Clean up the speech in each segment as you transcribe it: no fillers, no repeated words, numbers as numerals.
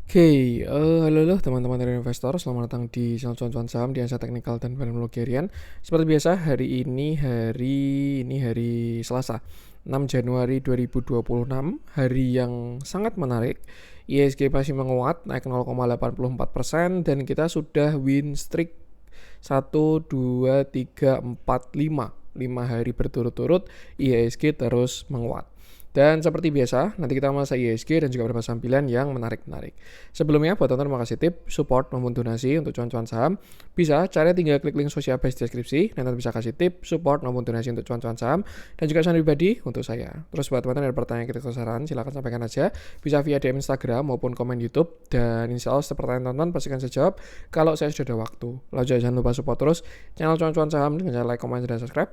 Halo teman-teman dari investor, selamat datang di channel cuan-cuan saham di Ansa Teknikal dan Teknologi Harian. Seperti biasa, hari Selasa, 6 Januari 2026, hari yang sangat menarik. IHSG masih menguat, naik 0,84% dan kita sudah win streak 1, 2, 3, 4, 5 hari berturut-turut IHSG terus menguat. Dan seperti biasa, nanti kita bahas IHSG dan juga beberapa saham pilihan yang menarik-menarik. Sebelumnya, buat teman-teman mau kasih tip, support maupun donasi untuk cuan-cuan saham, bisa caranya tinggal klik link sosial base deskripsi, dan nanti bisa kasih tip, support maupun donasi untuk cuan-cuan saham, dan juga saran pribadi untuk saya. Terus buat teman-teman ada pertanyaan, kritik, atau saran, silahkan sampaikan aja, bisa via DM Instagram maupun komen YouTube, dan insya Allah setiap pertanyaan teman-teman pastikan saya jawab kalau saya sudah ada waktu. Lalu jangan lupa support terus channel cuan-cuan saham dengan cara like, comment, dan subscribe.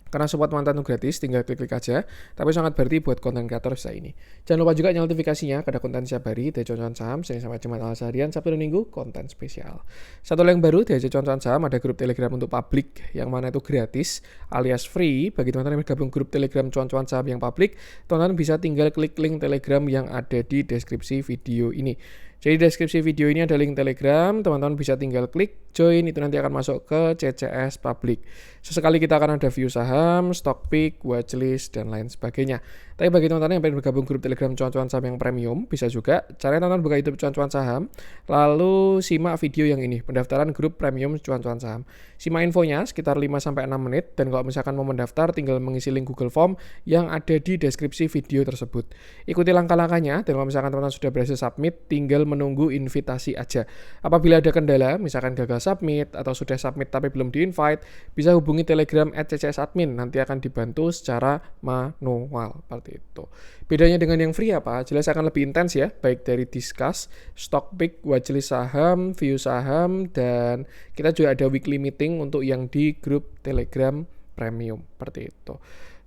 Karena support mantan itu gratis, tinggal klik-klik aja. Tapi sangat berarti buat konten kreator bisa ini. Jangan lupa juga nyalakan notifikasinya, ada konten setiap hari dari cuan-cuan saham, Senin sampai Jumat alias harian, Sabtu dan Minggu, konten spesial. Satu yang baru dari cuan-cuan saham, ada grup Telegram untuk publik, yang mana itu gratis, alias free. Bagi teman-teman yang bergabung grup Telegram cuan-cuan saham yang publik, teman-teman bisa tinggal klik link Telegram yang ada di deskripsi video ini. Jadi deskripsi video ini ada link Telegram, teman-teman bisa tinggal klik join, itu nanti akan masuk ke CCS Public. Sesekali kita akan ada view saham, stock pick, watchlist, dan lain sebagainya. Tapi bagi teman-teman yang pengen bergabung grup Telegram cuan-cuan saham yang premium, bisa juga. Caranya teman-teman buka YouTube cuan-cuan saham, lalu simak video yang ini, pendaftaran grup premium cuan-cuan saham. Simak infonya sekitar 5-6 menit, dan kalau misalkan mau mendaftar, tinggal mengisi link Google Form yang ada di deskripsi video tersebut. Ikuti langkah-langkahnya, dan kalau misalkan teman-teman sudah berhasil submit, tinggal menunggu invitasi aja. Apabila ada kendala, misalkan gagal submit atau sudah submit tapi belum di-invite, bisa hubungi Telegram @ccs-admin, nanti akan dibantu secara manual, seperti itu. Bedanya dengan yang free apa? Jelas akan lebih intens ya, baik dari discuss, stock pick, watchlist saham, view saham, dan kita juga ada weekly meeting untuk yang di grup Telegram premium, seperti itu.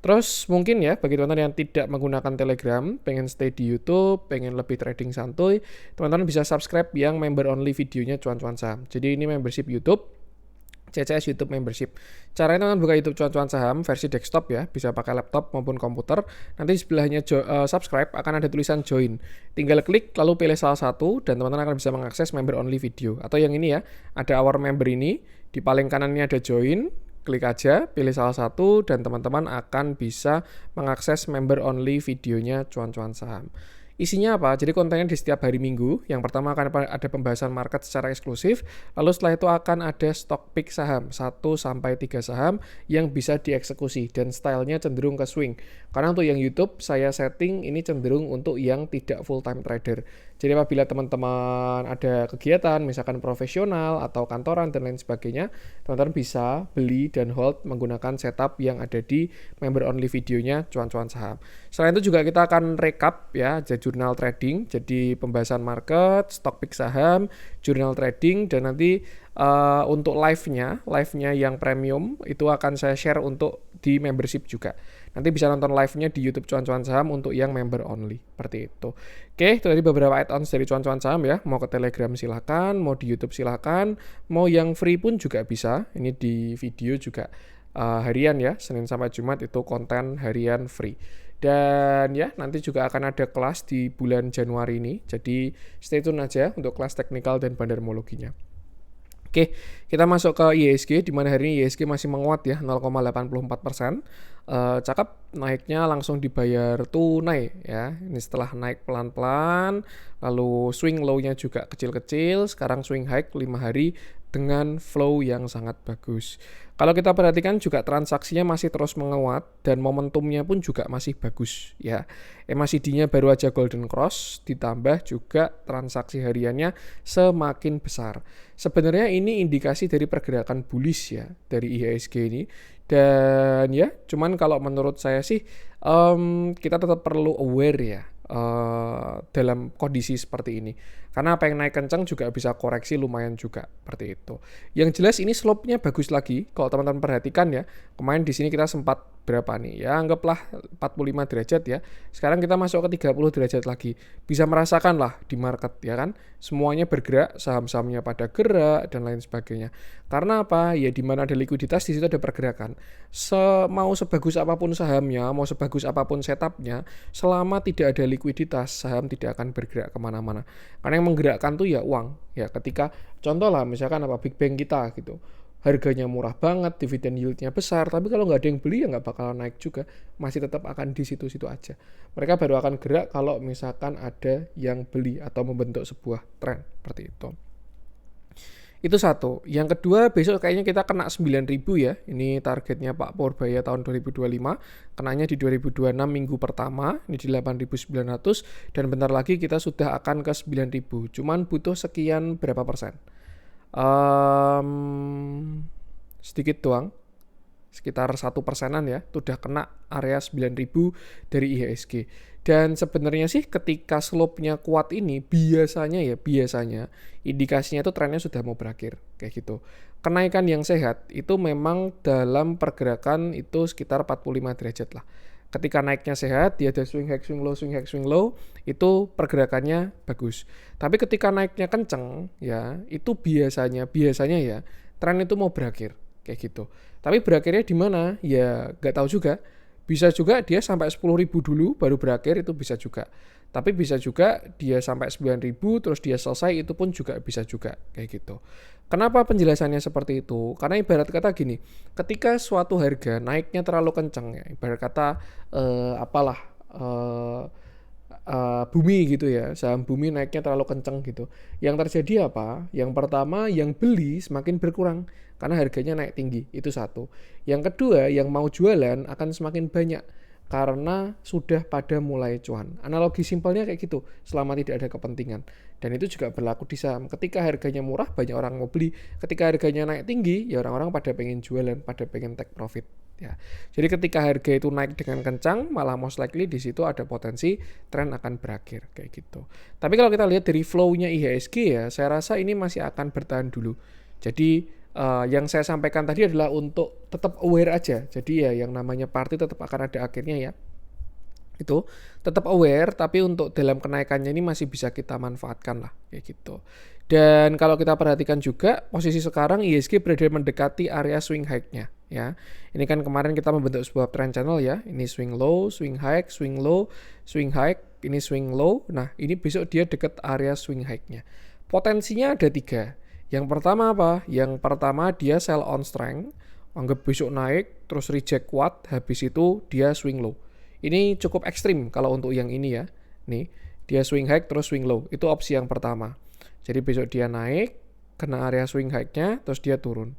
Terus mungkin ya bagi teman-teman yang tidak menggunakan Telegram, pengen stay di YouTube, pengen lebih trading santuy, teman-teman bisa subscribe yang member only videonya cuan-cuan saham. Jadi ini membership YouTube, CCS YouTube membership. Caranya teman-teman buka YouTube cuan-cuan saham versi desktop ya, bisa pakai laptop maupun komputer. Nanti sebelahnya subscribe akan ada tulisan join. Tinggal klik lalu pilih salah satu dan teman-teman akan bisa mengakses member only video. Atau yang ini ya, ada our member ini, di paling kanannya ada join. Klik aja, pilih salah satu, dan teman-teman akan bisa mengakses member only videonya cuan-cuan saham. Isinya apa? Jadi kontennya di setiap hari Minggu. Yang pertama akan ada pembahasan market secara eksklusif, lalu setelah itu akan ada stock pick saham, 1-3 saham yang bisa dieksekusi, dan stylenya cenderung ke swing. Karena untuk yang YouTube, saya setting ini cenderung untuk yang tidak full time trader. Jadi apabila teman-teman ada kegiatan, misalkan profesional atau kantoran dan lain sebagainya, teman-teman bisa beli dan hold menggunakan setup yang ada di member only videonya cuan-cuan saham. Selain itu juga kita akan recap ya, jurnal trading, jadi pembahasan market, stock pick saham, jurnal trading, dan nanti untuk live-nya yang premium itu akan saya share untuk di membership juga. Nanti bisa nonton live-nya di YouTube cuan-cuan saham untuk yang member only, seperti itu. Oke, itu tadi beberapa add-ons dari cuan-cuan saham ya. Mau ke Telegram silakan, mau di YouTube silakan, mau yang free pun juga bisa. Ini di video juga harian ya, Senin sampai Jumat itu konten harian free. Dan ya nanti juga akan ada kelas di bulan Januari ini. Jadi stay tune aja untuk kelas teknikal dan bandarmologinya. Oke, kita masuk ke IHSG, di mana hari ini IHSG masih menguat ya, 0,84%. Cakep, naiknya langsung dibayar tunai ya. Ini setelah naik pelan-pelan, lalu swing low-nya juga kecil-kecil, sekarang swing high 5 hari dengan flow yang sangat bagus. Kalau kita perhatikan juga transaksinya masih terus menguat dan momentumnya pun juga masih bagus ya. MACD-nya baru aja golden cross, ditambah juga transaksi hariannya semakin besar. Sebenarnya ini indikasi dari pergerakan bullish ya dari IHSG ini. Dan ya, cuman kalau menurut saya sih kita tetap perlu aware ya dalam kondisi seperti ini. Karena apa yang naik kencang juga bisa koreksi lumayan juga seperti itu. Yang jelas ini slope-nya bagus lagi. Kalau teman-teman perhatikan ya, kemarin di sini kita sempat berapa nih? Ya anggaplah 45 derajat ya. Sekarang kita masuk ke 30 derajat lagi. Bisa merasakan lah di market ya kan. Semuanya bergerak, saham-sahamnya pada gerak dan lain sebagainya. Karena apa? Ya di mana ada likuiditas di situ ada pergerakan. Mau sebagus apapun sahamnya, mau sebagus apapun setupnya, selama tidak ada likuiditas, saham tidak akan bergerak kemana-mana. Karena yang menggerakkan tuh ya uang. Ya ketika contoh lah misalkan apa Big Bang kita gitu. Harganya murah banget, dividen yieldnya besar, tapi kalau nggak ada yang beli ya nggak bakalan naik juga, masih tetap akan di situ-situ aja. Mereka baru akan gerak kalau misalkan ada yang beli atau membentuk sebuah tren seperti itu. Itu satu. Yang kedua, besok kayaknya kita kena 9.000 ya. Ini targetnya Pak Purbaya tahun 2025. Kenanya di 2026 minggu pertama, ini di 8.900 dan bentar lagi kita sudah akan ke 9.000. Cuman butuh sekian berapa persen. Sedikit doang, sekitar 1%-an ya, itu udah kena area 9.000 dari IHSG. Dan sebenarnya sih ketika slope-nya kuat ini biasanya indikasinya itu trennya sudah mau berakhir kayak gitu. Kenaikan yang sehat itu memang dalam pergerakan itu sekitar 45 derajat lah. Ketika naiknya sehat, dia ada swing high, swing low, swing high, swing low, itu pergerakannya bagus. Tapi ketika naiknya kenceng, ya itu biasanya ya tren itu mau berakhir kayak gitu. Tapi berakhirnya di mana? Ya nggak tahu juga. Bisa juga dia sampai 10.000 dulu baru berakhir, itu bisa juga. Tapi bisa juga dia sampai 9.000 terus dia selesai, itu pun juga bisa juga kayak gitu. Kenapa penjelasannya seperti itu? Karena ibarat kata gini, ketika suatu harga naiknya terlalu kencang ya, ibarat kata bumi gitu ya, saham bumi naiknya terlalu kencang gitu. Yang terjadi apa? Yang pertama, yang beli semakin berkurang karena harganya naik tinggi, itu satu. Yang kedua, yang mau jualan akan semakin banyak karena sudah pada mulai cuan. Analogi simpelnya kayak gitu, selama tidak ada kepentingan. Dan itu juga berlaku di saham. Ketika harganya murah, banyak orang mau beli. Ketika harganya naik tinggi, ya orang-orang pada pengen jualan, pada pengen take profit. Ya. Jadi ketika harga itu naik dengan kencang, malah most likely di situ ada potensi tren akan berakhir kayak gitu. Tapi kalau kita lihat dari flow-nya IHSG ya, saya rasa ini masih akan bertahan dulu. Jadi yang saya sampaikan tadi adalah untuk tetap aware aja. Jadi ya yang namanya party tetap akan ada akhirnya ya. Itu tetap aware, tapi untuk dalam kenaikannya ini masih bisa kita manfaatkan lah kayak gitu. Dan kalau kita perhatikan juga posisi sekarang IHSG berada mendekati area swing high-nya ya. Ini kan kemarin kita membentuk sebuah trend channel ya. Ini swing low, swing high, swing low, swing high, ini swing low. Nah, ini besok dia dekat area swing high-nya. Potensinya ada 3. Yang pertama apa? Yang pertama dia sell on strength, anggap besok naik, terus reject kuat, habis itu dia swing low. Ini cukup ekstrim kalau untuk yang ini ya. Nih, dia swing high terus swing low. Itu opsi yang pertama. Jadi besok dia naik, kena area swing high-nya, terus dia turun.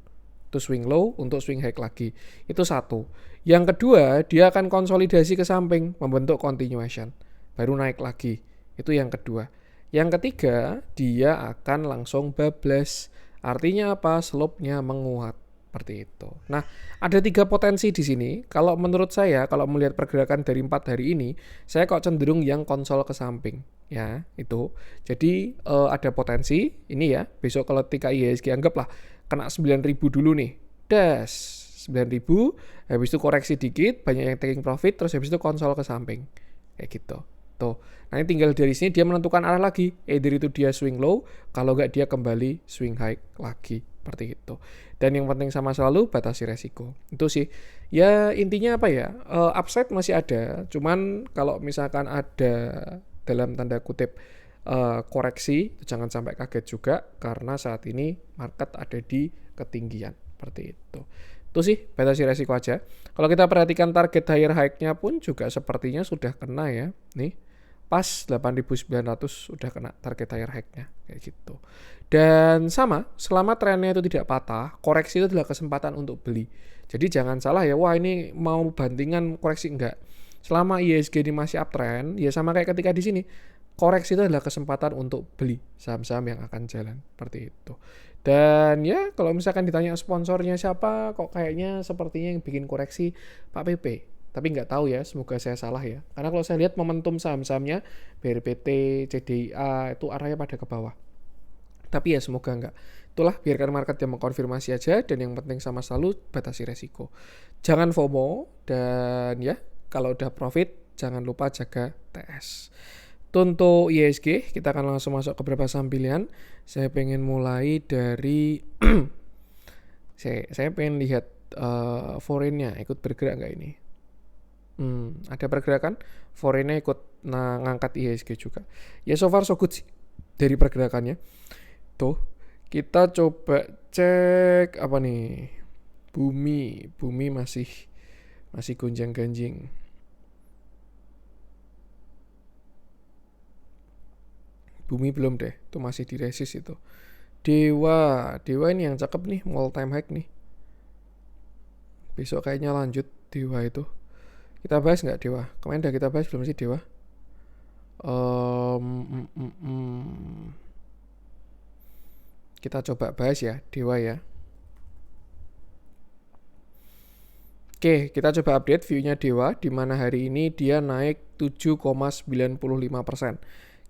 Itu swing low untuk swing high lagi. Itu satu. Yang kedua, dia akan konsolidasi ke samping, membentuk continuation. Baru naik lagi. Itu yang kedua. Yang ketiga, dia akan langsung bablas. Artinya apa? Slope-nya menguat. Seperti itu. Nah, ada 3 potensi di sini. Kalau menurut saya, kalau melihat pergerakan dari 4 hari ini, saya kok cenderung yang konsol ke samping. Ya, itu. Jadi, ada potensi. Ini ya, besok kalau ketika IHSG anggaplah kena 9.000 dulu nih. Das, 9.000, habis itu koreksi dikit, banyak yang taking profit, terus habis itu konsol ke samping. Kayak gitu. Tuh. Nah, ini tinggal dari sini dia menentukan arah lagi. Either itu dia swing low, kalau nggak dia kembali swing high lagi. Seperti itu. Dan yang penting sama selalu batasi resiko. Itu sih. Ya intinya apa ya? Upside masih ada. Cuman kalau misalkan ada dalam tanda kutip koreksi, jangan sampai kaget juga karena saat ini market ada di ketinggian. Seperti itu. Itu sih batasi resiko aja. Kalau kita perhatikan target higher high-nya pun juga sepertinya sudah kena ya. Nih. Pas 8.900 udah kena target higher high-nya kayak gitu. Dan sama, selama trennya itu tidak patah, koreksi itu adalah kesempatan untuk beli. Jadi jangan salah ya, wah ini mau bantingan koreksi, enggak. Selama IHSG ini masih uptrend, ya sama kayak ketika di sini, koreksi itu adalah kesempatan untuk beli saham-saham yang akan jalan seperti itu. Dan ya kalau misalkan ditanya sponsornya siapa, kok kayaknya sepertinya yang bikin koreksi Pak PP. Tapi nggak tahu ya, semoga saya salah ya. Karena kalau saya lihat momentum saham-sahamnya, BRPT, CDIA, itu arahnya pada ke bawah. Tapi ya semoga enggak. Itulah, biarkan market yang mengkonfirmasi aja, dan yang penting sama selalu batasi resiko. Jangan FOMO, dan ya kalau udah profit jangan lupa jaga TS. Untuk IHSG kita akan langsung masuk ke beberapa saham pilihan. Saya pengen mulai dari saya pengen lihat foreign-nya ikut bergerak nggak ini. Ada pergerakan foreign-nya ikut ngangkat IHSG juga. Ya so far so good sih dari pergerakannya. Tuh, kita coba cek apa nih? Bumi masih gonjang-ganjing. Bumi belum deh, itu masih di resist itu. Dewa ini yang cakep nih, all time high nih. Besok kayaknya lanjut Dewa itu. Kita bahas nggak Dewa? Kemarin udah kita bahas belum sih Dewa? Kita coba bahas ya Dewa ya. Oke, kita coba update view-nya Dewa, di mana hari ini dia naik 7,95%.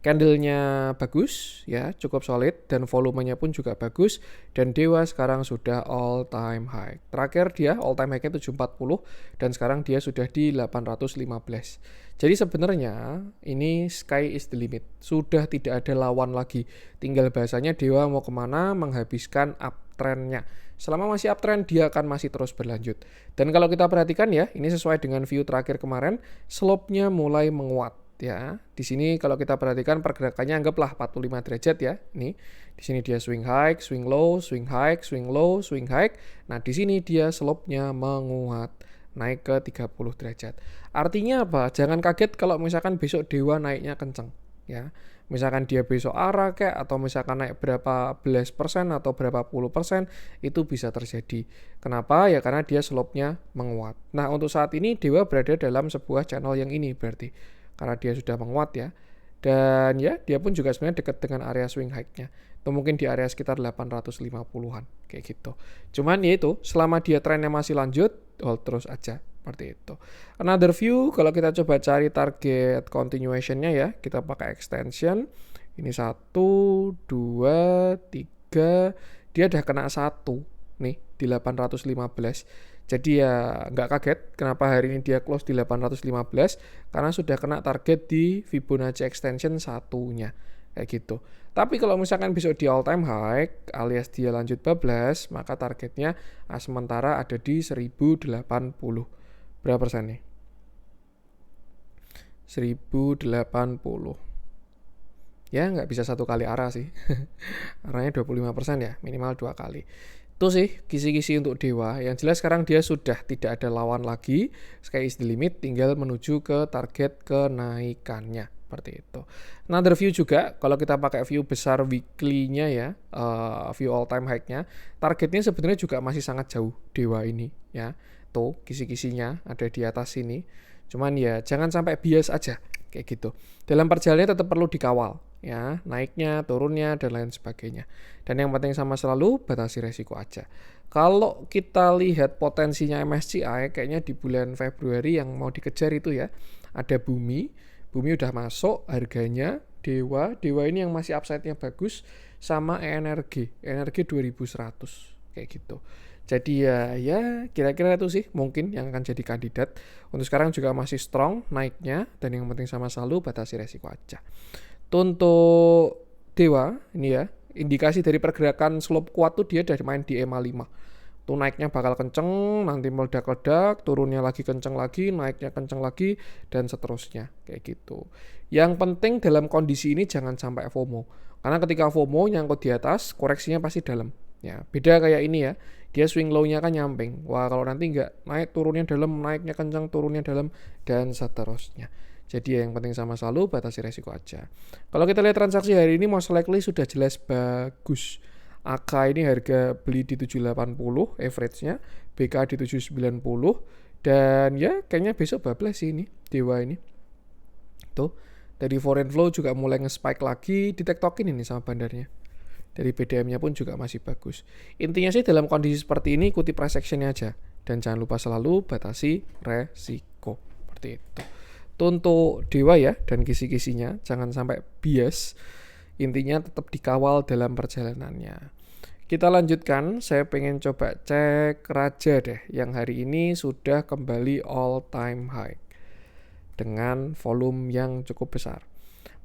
Candle-nya bagus ya, cukup solid, dan volumenya pun juga bagus, dan Dewa sekarang sudah all time high. Terakhir dia all time high-nya 740, dan sekarang dia sudah di 815. Jadi sebenarnya ini sky is the limit, sudah tidak ada lawan lagi. Tinggal bahasanya Dewa mau kemana menghabiskan uptrend-nya. Selama masih uptrend dia akan masih terus berlanjut. Dan kalau kita perhatikan ya, ini sesuai dengan view terakhir kemarin, slope-nya mulai menguat. Ya, di sini kalau kita perhatikan pergerakannya anggaplah 45 derajat ya. Nih, di sini dia swing high, swing low, swing high, swing low, swing high. Nah, di sini dia slope-nya menguat, naik ke 30 derajat. Artinya apa? Jangan kaget kalau misalkan besok Dewa naiknya kenceng ya. Misalkan dia besok arah kayak, atau misalkan naik berapa belas persen atau berapa puluh persen, itu bisa terjadi. Kenapa? Ya karena dia slope-nya menguat. Nah, untuk saat ini Dewa berada dalam sebuah channel yang ini berarti, karena dia sudah menguat ya. Dan ya dia pun juga sebenarnya dekat dengan area swing high-nya. Itu mungkin di area sekitar 850-an kayak gitu. Cuman ya itu, selama dia trennya masih lanjut, hold terus aja seperti itu. Another view, kalau kita coba cari target continuation-nya ya, kita pakai extension. Ini 1, 2, 3, dia udah kena 1 nih di 815. Jadi ya nggak kaget kenapa hari ini dia close di 815, karena sudah kena target di Fibonacci extension satunya kayak gitu. Tapi kalau misalkan besok di all time high alias dia lanjut bablas, maka targetnya sementara ada di 1080. Berapa persen nih? 1080. Ya nggak bisa satu kali arah sih. Arahnya 25% ya, minimal 2 kali. Itu sih kisi-kisi untuk Dewa. Yang jelas sekarang dia sudah tidak ada lawan lagi. Sky is the limit, tinggal menuju ke target kenaikannya. Seperti itu. Another view juga, kalau kita pakai view besar weekly-nya ya, view all time high-nya, targetnya sebenarnya juga masih sangat jauh Dewa ini ya. Tuh kisi-kisinya ada di atas sini. Cuman ya jangan sampai bias aja kayak gitu. Dalam perjalanannya tetap perlu dikawal ya, naiknya, turunnya, dan lain sebagainya. Dan yang penting sama selalu batasi resiko aja. Kalau kita lihat potensinya MSCI, kayaknya di bulan Februari yang mau dikejar itu ya, ada Bumi udah masuk harganya, Dewa ini yang masih upside-nya bagus, sama ENRG 2100 kayak gitu. Jadi ya kira-kira itu sih mungkin yang akan jadi kandidat. Untuk sekarang juga masih strong naiknya, dan yang penting sama selalu batasi resiko aja. Untuk Dewa ini ya, indikasi dari pergerakan slope kuat tuh dia udah main di EMA 5. Tuh naiknya bakal kenceng, nanti meledak-ledak, turunnya lagi kenceng lagi, naiknya kenceng lagi, dan seterusnya kayak gitu. Yang penting dalam kondisi ini jangan sampai FOMO, karena ketika FOMO nyangkut di atas, koreksinya pasti dalam ya. Beda kayak ini ya, dia swing low-nya kan nyamping. Wah, kalau nanti nggak naik, turunnya dalam, naiknya kenceng, turunnya dalam, dan seterusnya. Jadi yang penting sama selalu batasi resiko aja. Kalau kita lihat transaksi hari ini most likely sudah jelas bagus. AK ini harga beli di 780 average-nya, BK di 790, dan ya kayaknya besok bablas sih ini Dewa ini. Tuh, dari foreign flow juga mulai nge-spike lagi, ditektokin ini sama bandarnya. Dari BDM-nya pun juga masih bagus. Intinya sih dalam kondisi seperti ini ikuti price action-nya aja, dan jangan lupa selalu batasi resiko. Seperti itu. Untuk Dewa ya, dan kisi-kisinya jangan sampai bias. Intinya tetap dikawal dalam perjalanannya. Kita lanjutkan, saya pengen coba cek Raja deh, yang hari ini sudah kembali all time high dengan volume yang cukup besar.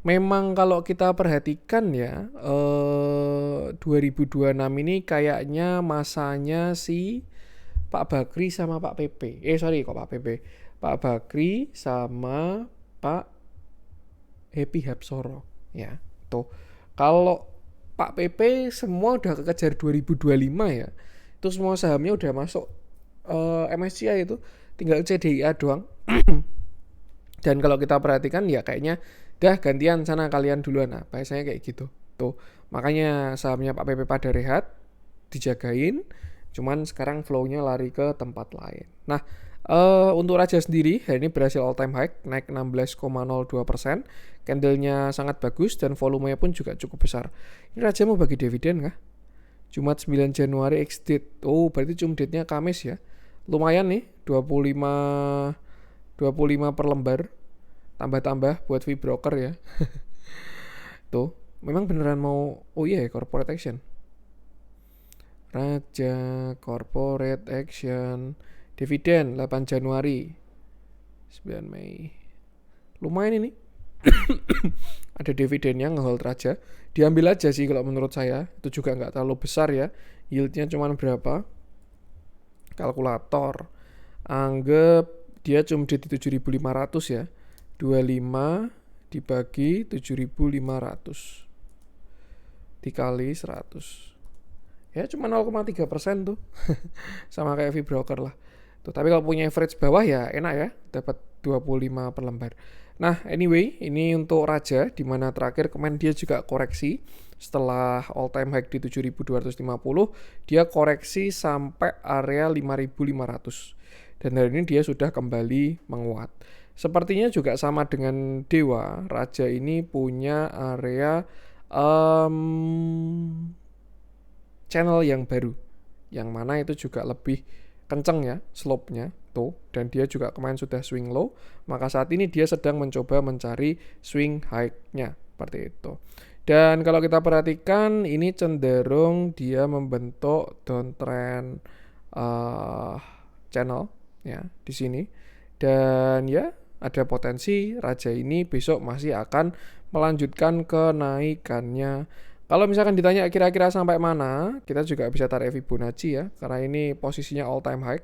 Memang kalau kita perhatikan ya, 2026 ini kayaknya masanya si Pak Bakri sama Pak PP. Sorry kok Pak PP. Pak Bakri sama Pak Happy Hapsoro ya. Tuh. Kalau Pak PP semua udah kekejar 2025 ya. Itu semua sahamnya udah masuk MSCI itu, tinggal CDIA doang. Dan kalau kita perhatikan ya kayaknya dah gantian sana kalian duluan. Nah, biasanya kayak gitu. Tuh, makanya sahamnya Pak PP pada rehat, dijagain. Cuman sekarang flow-nya lari ke tempat lain. Nah, untuk Raja sendiri hari ini berhasil all time high, naik 16,02%. Candle-nya sangat bagus dan volumenya pun juga cukup besar. Ini Raja mau bagi dividen kah? Jumat 9 Januari ex-date. Oh, berarti cum date-nya Kamis ya. Lumayan nih, 25 per lembar. Tambah-tambah buat fee broker ya. Tuh, memang beneran mau, oh iya, corporate action. Raja corporate action dividen 8 Januari 9 Mei. Lumayan ini. Ada dividennya ngehold Raja. Diambil aja sih kalau menurut saya. Itu juga nggak terlalu besar ya. Yieldnya cuma berapa? Kalkulator. Anggap dia cuma di 7.500 ya. 25 dibagi 7.500 dikali 100. Ya cuma 0,3% tuh. Sama kayak fee broker lah. Tuh, tapi kalau punya average bawah ya enak ya, dapat 25 per lembar. Nah, anyway, ini untuk Raja di mana terakhir kemarin dia juga koreksi setelah all time high di 7.250, dia koreksi sampai area 5.500. Dan hari ini dia sudah kembali menguat. Sepertinya juga sama dengan Dewa, Raja ini punya area channel yang baru, yang mana itu juga lebih kenceng ya slope-nya tuh, dan dia juga kemarin sudah swing low, maka saat ini dia sedang mencoba mencari swing high-nya seperti itu. Dan kalau kita perhatikan ini cenderung dia membentuk downtrend channel ya di sini, dan ya ada potensi Raja ini besok masih akan melanjutkan kenaikannya. Kalau misalkan ditanya kira-kira sampai mana, kita juga bisa tarik Fibonacci ya, karena ini posisinya all time high.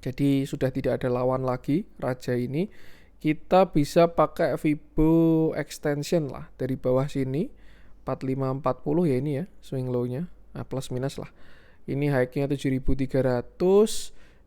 Jadi sudah tidak ada lawan lagi Raja ini. Kita bisa pakai Fibo extension lah dari bawah sini 4540 ya ini ya swing low-nya. Nah, plus minus lah. Ini high-nya 7.300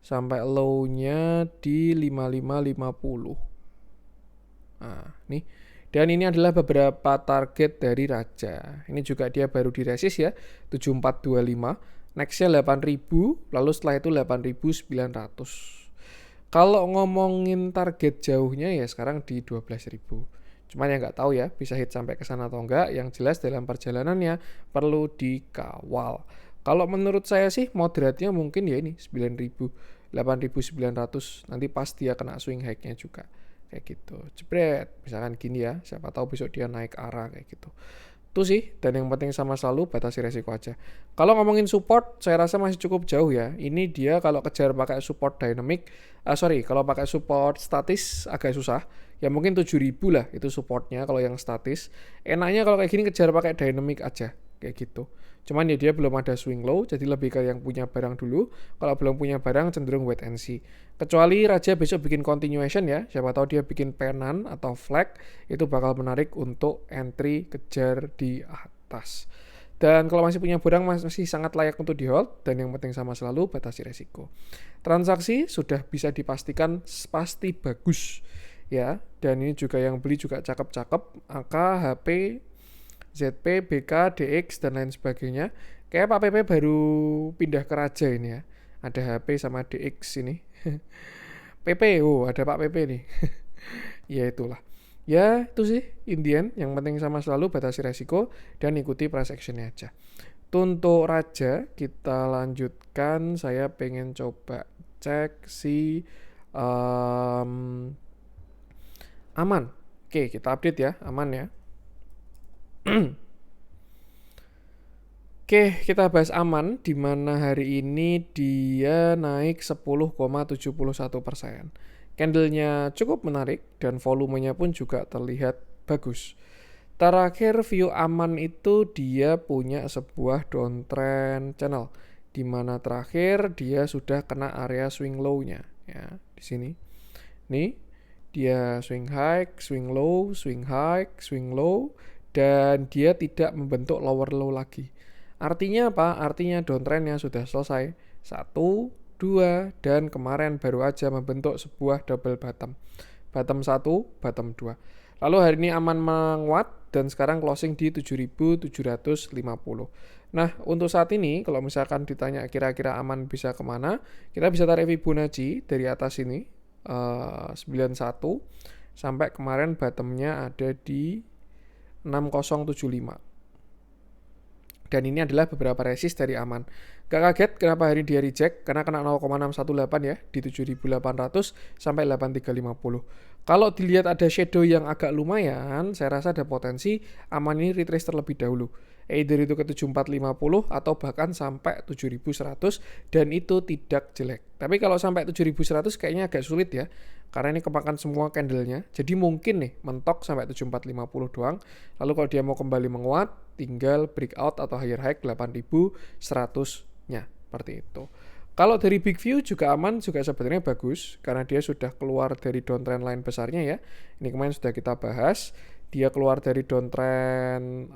sampai low-nya di 5550. Nah, nih. Dan ini adalah beberapa target dari Raja. Ini juga dia baru diresist ya, 7425. Nextnya 8000, lalu setelah itu 8900. Kalau ngomongin target jauhnya ya sekarang di 12.000. Cuman ya nggak tahu ya bisa hit sampai ke sana atau enggak. Yang jelas dalam perjalanannya perlu dikawal. Kalau menurut saya sih moderatnya mungkin ya ini 9.000, 8.900. Nanti pas dia kena swing high-nya juga. Kayak gitu, jebret, misalkan gini ya, siapa tahu besok dia naik arah kayak gitu. Itu sih, dan yang penting sama selalu batasi resiko aja. Kalau ngomongin support, saya rasa masih cukup jauh ya. Ini dia kalau kejar pakai support dynamic, kalau pakai support statis agak susah. Ya mungkin 7.000 lah itu supportnya kalau yang statis. Enaknya kalau kayak gini kejar pakai dynamic aja, kayak gitu. Cuman ya dia belum ada swing low, jadi lebih ke yang punya barang dulu. Kalau belum punya barang cenderung wait and see. Kecuali Raja besok bikin continuation ya, siapa tahu dia bikin penan atau flag, itu bakal menarik untuk entry kejar di atas. Dan kalau masih punya barang masih sangat layak untuk di hold, dan yang penting sama selalu batasi resiko. Transaksi sudah bisa dipastikan pasti bagus ya, dan ini juga yang beli juga cakep-cakep, AK, HP, ZP, BK, DX, dan lain sebagainya. Kayak Pak PP baru pindah ke Raja ini ya. Ada HP sama DX ini. PP, ada Pak PP nih. Ya itulah. Ya itu sih Indian. Yang penting sama selalu batasi resiko dan ikuti price action-nya aja. Untuk Raja kita lanjutkan. Saya pengen coba cek si Aman. Oke, kita update ya Aman ya. Oke, kita bahas aman, di mana hari ini dia naik 10,71%. Candlenya cukup menarik dan volumenya pun juga terlihat bagus. Terakhir view aman itu dia punya sebuah downtrend channel, di mana terakhir dia sudah kena area swing low-nya ya, di sini. Nih, dia swing high, swing low, swing high, swing low, dan dia tidak membentuk lower low lagi. Artinya apa? Artinya downtrendnya sudah selesai. 1, 2, dan kemarin baru aja membentuk sebuah double bottom. Bottom 1, bottom 2. Lalu hari ini aman menguat dan sekarang closing di 7.750. Nah, untuk saat ini kalau misalkan ditanya kira-kira aman bisa kemana, kita bisa tarik Fibonacci dari atas ini 91 sampai kemarin bottomnya ada di 6075. Dan ini adalah beberapa resist dari aman. Gak kaget kenapa hari dia reject, karena kena 0,618 ya, di 7.800 sampai 8.350. Kalau dilihat ada shadow yang agak lumayan, saya rasa ada potensi aman ini retrace terlebih dahulu. Either itu ke 7450 atau bahkan sampai 7100, dan itu tidak jelek. Tapi kalau sampai 7100 kayaknya agak sulit ya, karena ini kemakan semua candlenya. Jadi mungkin nih mentok sampai 7450 doang. Lalu kalau dia mau kembali menguat, tinggal breakout atau higher high 8100-nya seperti itu. Kalau dari big view juga aman, juga sebenarnya bagus karena dia sudah keluar dari downtrend line besarnya ya. Ini kemarin sudah kita bahas, dia keluar dari downtrend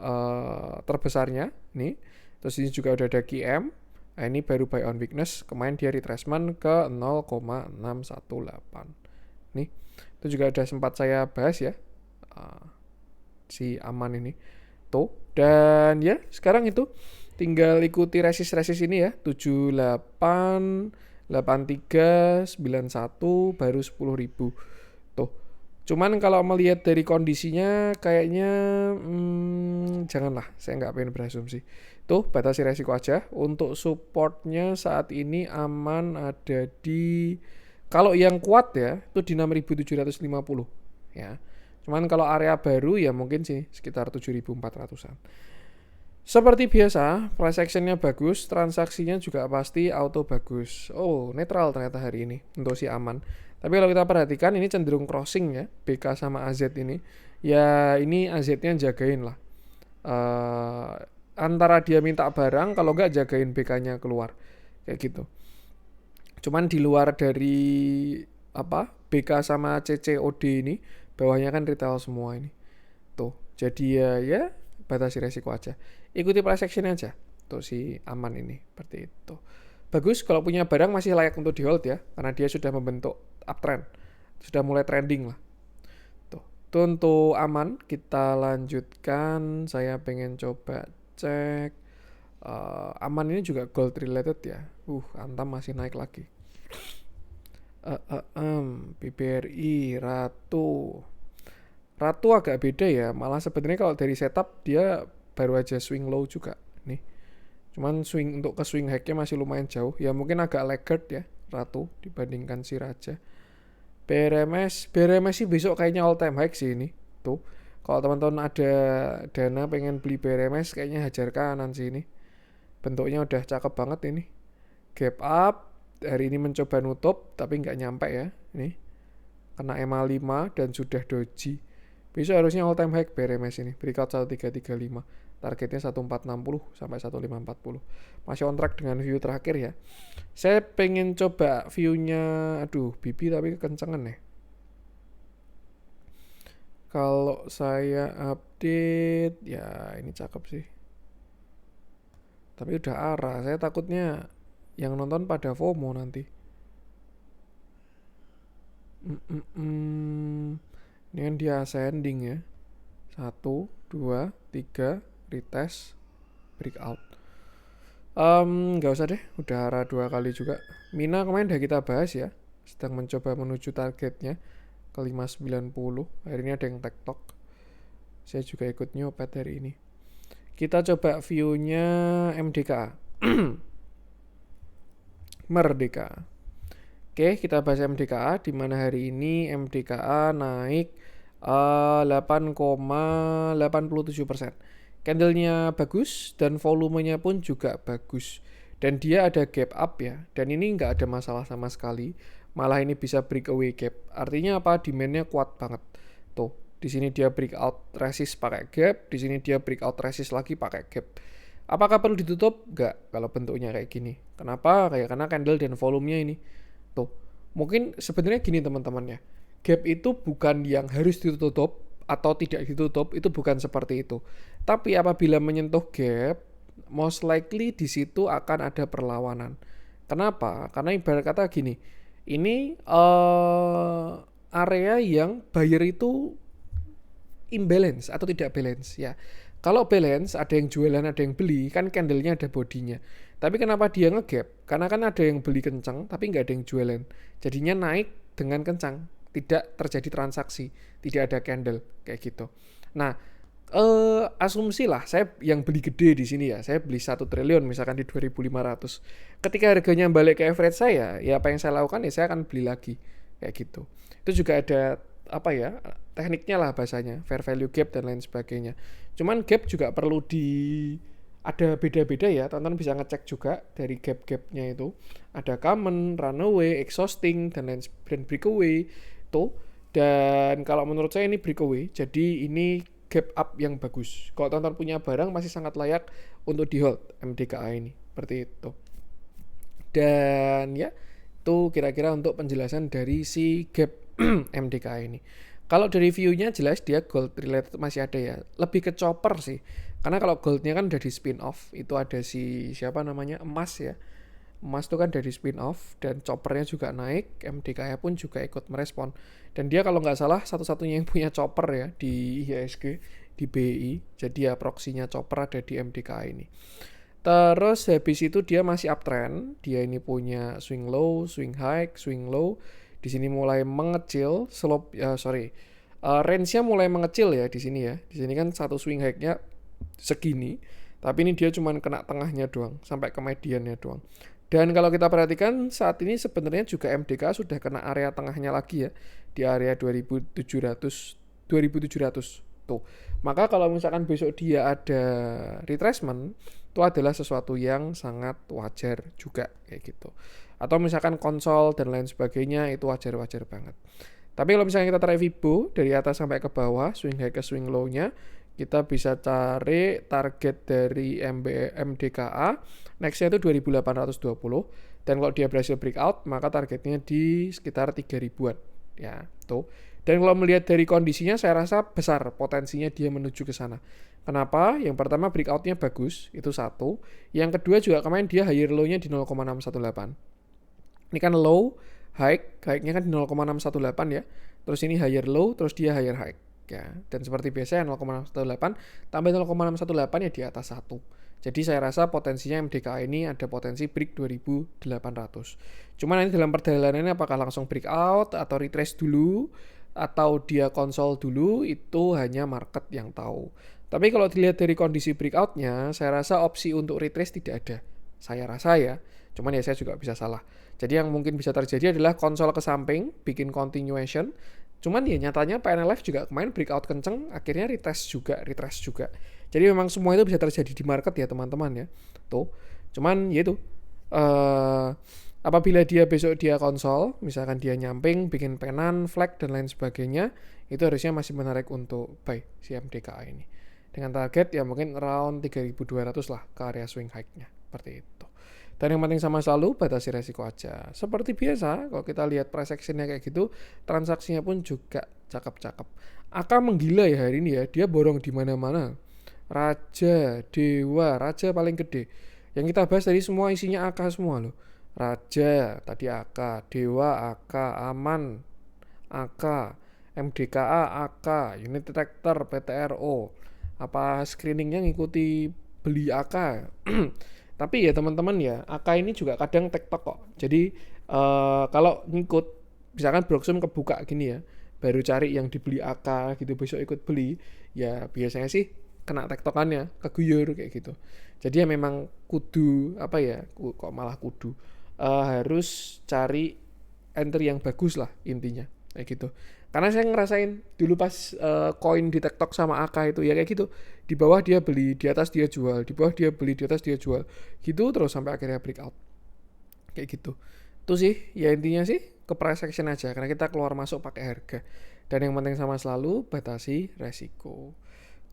terbesarnya nih. Terus ini juga udah ada QM. Nah, ini baru buy on weakness, kemarin dia retracement ke 0,618. Nih, itu juga ada sempat saya bahas ya, si aman ini tuh. Dan ya sekarang itu tinggal ikuti resist ini ya, 78, 83, 91, baru 10.000 tuh. Cuman kalau melihat dari kondisinya kayaknya janganlah, saya nggak pengen berasumsi. Tuh, batasi resiko aja. Untuk supportnya saat ini aman ada di, kalau yang kuat ya itu di 6.750 ya. Cuman kalau area baru ya mungkin sih sekitar 7.400-an. Seperti biasa, price actionnya bagus, transaksinya juga pasti auto bagus. Oh, netral ternyata hari ini untuk si aman. Tapi kalau kita perhatikan ini cenderung crossing ya, BK sama AZ ini. Ya ini AZ-nya jagain lah. Antara dia minta barang, kalau nggak jagain BK-nya keluar. Kayak gitu. Cuman di luar dari BK sama CCOD ini, bawahnya kan retail semua ini. Tuh, jadi ya batasi resiko aja. Ikuti price action aja tuh si aman ini seperti itu. Bagus kalau punya barang masih layak untuk di hold ya, karena dia sudah membentuk uptrend, sudah mulai trending lah. Tuh untuk aman kita lanjutkan. Saya pengen coba cek aman ini juga gold related ya. Antam masih naik lagi. BBRI Ratu agak beda ya, malah sebenarnya kalau dari setup dia baru aja swing low juga nih. Cuman swing untuk ke swing high-nya masih lumayan jauh. Ya mungkin agak laggard ya Ratu dibandingkan si Raja. BRMS sih besok kayaknya all time high sih ini. Tuh. Kalau teman-teman ada dana pengen beli BRMS kayaknya hajar kanan sih ini. Bentuknya udah cakep banget ini. Gap up, hari ini mencoba nutup tapi nggak nyampe ya. Nih. Kena EMA 5 dan sudah doji. Besok harusnya all time high BRMS ini, breakout 1335, targetnya 1460 sampai 1540. Masih on track dengan view terakhir ya. Saya pengen coba view-nya, bibi tapi kekencengan ya. Kalau saya update, ya ini cakep sih. Tapi udah arah, saya takutnya yang nonton pada FOMO nanti. Ini kan dia ascending ya. 1, 2, 3, retest, breakout. Gak usah deh, udah arah 2 kali juga. Mina kemarin udah kita bahas ya, sedang mencoba menuju targetnya ke 590. Hari ini ada yang tektok. Saya juga ikut nyopet hari ini. Kita coba view-nya MDKA. Merdeka. Oke, kita bahas MDKA, di mana hari ini MDKA naik 8,87%. Candlenya bagus dan volumenya pun juga bagus. Dan dia ada gap up ya. Dan ini nggak ada masalah sama sekali. Malah ini bisa breakaway gap. Artinya apa? Demandnya kuat banget. Tuh, di sini dia breakout resist pakai gap, di sini dia breakout resist lagi pakai gap. Apakah perlu ditutup? Nggak, kalau bentuknya kayak gini. Kenapa? Karena candle dan volumenya ini. Tuh, mungkin sebenarnya gini teman-teman ya. Gap itu bukan yang harus ditutup atau tidak ditutup, itu bukan seperti itu. Tapi apabila menyentuh gap, most likely di situ akan ada perlawanan. Kenapa? Karena ibarat kata gini, ini area yang buyer itu imbalance atau tidak balance ya. Kalau balance, ada yang jualan, ada yang beli, kan candlenya ada bodinya. Tapi kenapa dia ngegap? Karena kan ada yang beli kencang, tapi nggak ada yang jualan. Jadinya naik dengan kencang, tidak terjadi transaksi, tidak ada candle kayak gitu. Nah, asumsi lah, saya yang beli gede di sini ya, saya beli 1 triliun misalkan di 2.500. Ketika harganya balik ke average saya, ya apa yang saya lakukan ya saya akan beli lagi kayak gitu. Itu juga ada apa ya, tekniknya lah bahasanya, fair value gap dan lain sebagainya. Cuman gap juga perlu ada beda-beda ya, teman-teman bisa ngecek juga dari gap-gapnya itu. Ada common, runaway, exhausting, dan breakaway tuh. Dan kalau menurut saya ini breakaway, jadi ini gap up yang bagus. Kalau teman-teman punya barang masih sangat layak untuk di hold MDKA ini, seperti itu. Dan ya, itu kira-kira untuk penjelasan dari si gap MDKA ini. Kalau dari view-nya jelas dia gold related masih ada ya. Lebih ke chopper sih. Karena kalau goldnya kan udah di spin off, itu ada si siapa namanya emas ya. Emas itu kan dari spin off dan choppernya juga naik, MDKA pun juga ikut merespon. Dan dia kalau nggak salah satu-satunya yang punya chopper ya di IHSG, di BI. Jadi ya proksinya chopper ada di MDKA ini. Terus habis itu dia masih uptrend. Dia ini punya swing low, swing high, swing low. Di sini mulai mengecil, range-nya mulai mengecil ya di sini ya. Di sini kan satu swing high-nya segini, tapi ini dia cuma kena tengahnya doang, sampai ke mediannya doang. Dan kalau kita perhatikan saat ini sebenarnya juga MDK sudah kena area tengahnya lagi ya, di area 2700 tuh. Maka kalau misalkan besok dia ada retracement, itu adalah sesuatu yang sangat wajar juga kayak gitu. Atau misalkan konsol dan lain sebagainya, itu wajar-wajar banget. Tapi kalau misalnya kita tarik Fibo dari atas sampai ke bawah, swing high ke swing low-nya, kita bisa cari target dari MDKA, next-nya itu 2820, dan kalau dia berhasil breakout, maka targetnya di sekitar 3000-an. Ya, tuh. Dan kalau melihat dari kondisinya, saya rasa besar potensinya dia menuju ke sana. Kenapa? Yang pertama breakout-nya bagus, itu satu. Yang kedua juga kemarin dia higher low-nya di 0,618. Ini kan low, high-nya kan di 0,618 ya. Terus ini higher low, terus dia higher high. Ya, dan seperti biasa 0,618 tambah 0,618 ya di atas 1. Jadi saya rasa potensinya MDKA ini ada potensi break 2800. Cuman nanti dalam perjalanannya apakah langsung breakout atau retrace dulu atau dia konsol dulu, itu hanya market yang tahu. Tapi kalau dilihat dari kondisi breakoutnya, saya rasa opsi untuk retrace tidak ada. Saya rasa ya, cuman ya saya juga bisa salah. Jadi yang mungkin bisa terjadi adalah konsol ke samping, bikin continuation. Cuman ya nyatanya PNLF juga kemarin breakout kenceng, akhirnya retrace juga. Jadi memang semua itu bisa terjadi di market ya teman-teman ya. Tuh, cuman ya itu. Apabila dia besok dia konsol, misalkan dia nyamping, bikin penan, flag dan lain sebagainya, itu harusnya masih menarik untuk buy si MDKA ini. Dengan target ya mungkin around 3200 lah ke area swing high-nya. Seperti itu. Dan yang penting sama selalu batasi resiko aja. Seperti biasa, kalau kita lihat price action-nya kayak gitu, transaksinya pun juga cakep-cakep. AK menggila ya hari ini ya, dia borong di mana-mana. Raja, Dewa, Raja paling gede. Yang kita bahas tadi semua isinya AK semua loh. Raja, tadi AK, Dewa, AK, Aman, AK, MDKA, AK, Unit Tractor, PTRO. Apa screeningnya ngikuti beli AK? Tapi ya teman-teman ya, AK ini juga kadang tektok kok. Jadi kalau ngikut, misalkan Broxum kebuka gini ya, baru cari yang dibeli AK gitu, besok ikut beli, ya biasanya sih kena tektokannya, keguyur kayak gitu. Jadi ya memang kudu, harus cari entry yang bagus lah intinya. kayak gitu. Karena saya ngerasain dulu pas koin di TikTok sama AK itu ya kayak gitu. Di bawah dia beli, di atas dia jual, di bawah dia beli, di atas dia jual. Gitu terus sampai akhirnya breakout. Kayak gitu. Itu sih, ya intinya sih ke price action aja karena kita keluar masuk pakai harga. Dan yang penting sama selalu batasi resiko.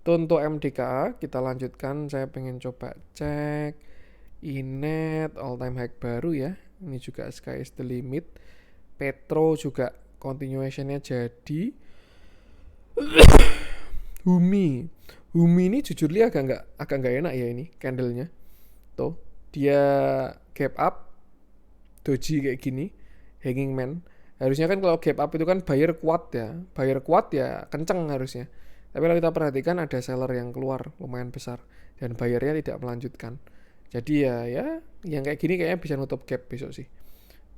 Itu untuk MDK kita lanjutkan. Saya pengen coba cek Inet all time high baru ya. Ini juga sky is the limit. Petro juga continuationnya jadi. Humi ini jujur li agak nggak enak ya ini candlenya. Tuh dia gap up doji kayak gini, hanging man. Harusnya kan kalau gap up itu kan buyer kuat ya kenceng harusnya. Tapi kalau kita perhatikan ada seller yang keluar lumayan besar dan bayarnya tidak melanjutkan. Jadi ya yang kayak gini kayaknya bisa nutup gap besok sih.